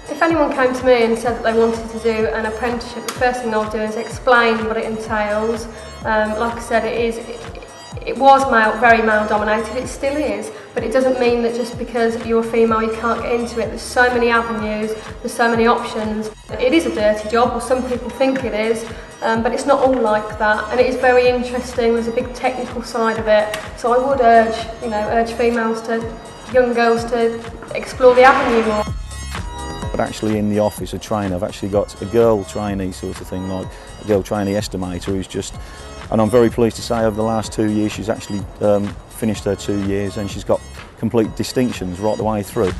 If anyone came to me and said that they wanted to do an apprenticeship, the first thing I'll do is explain what it entails. Like I said, it was very male dominated, it still is, but it doesn't mean that just because you're a female you can't get into it. There's so many avenues, there's so many options. It is a dirty job, or some people think it is, but it's not all like that, and it is very interesting. There's a big technical side of it, so I would urge females young girls to explore the avenue more. But actually in the office, a trainer, I've actually got a girl trainee sort of thing, like a girl trainee estimator who's just, and I'm very pleased to say over the last 2 years she's actually finished her 2 years and she's got complete distinctions right the way through.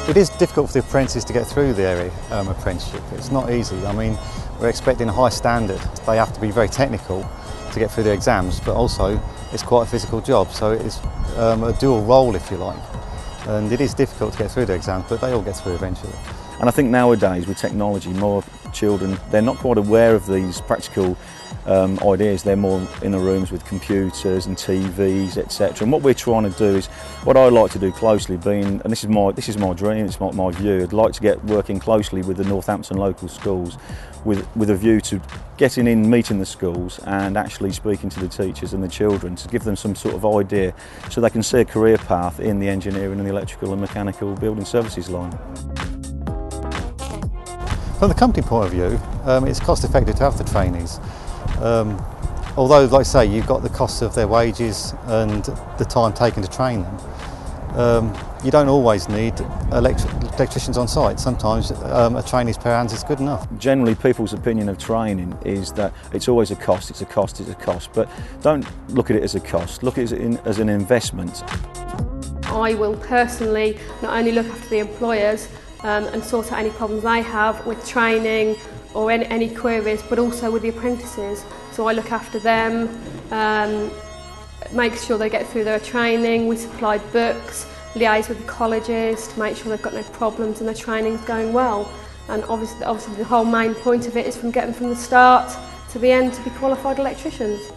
It is difficult for the apprentices to get through the area apprenticeship. It's not easy. I mean, we're expecting a high standard. They have to be very technical to get through the exams, but also it's quite a physical job, so it's a dual role, if you like. And it is difficult to get through the exams, but they all get through eventually. And I think nowadays with technology, more children, they're not quite aware of these practical ideas. They're more in the rooms with computers and TVs, etc. And what we're trying to do is, what I like to do closely, and this is my dream, it's my view, I'd like to get working closely with the Northampton local schools with a view to getting in, meeting the schools and actually speaking to the teachers and the children to give them some sort of idea so they can see a career path in the engineering and the electrical and mechanical building services line. From the company point of view, it's cost effective to have the trainees. Although, like I say, you've got the costs of their wages and the time taken to train them. You don't always need electricians on site. Sometimes a trainee's pair of hands is good enough. Generally, people's opinion of training is that it's always a cost, it's a cost, it's a cost. But don't look at it as a cost, look at it as an investment. I will personally not only look after the employers and sort out any problems they have with training or any queries, but also with the apprentices. So I look after them, make sure they get through their training. We supply books, liaise with the colleges to make sure they've got no problems and their training's going well. And obviously the whole main point of it is from getting from the start to the end to be qualified electricians.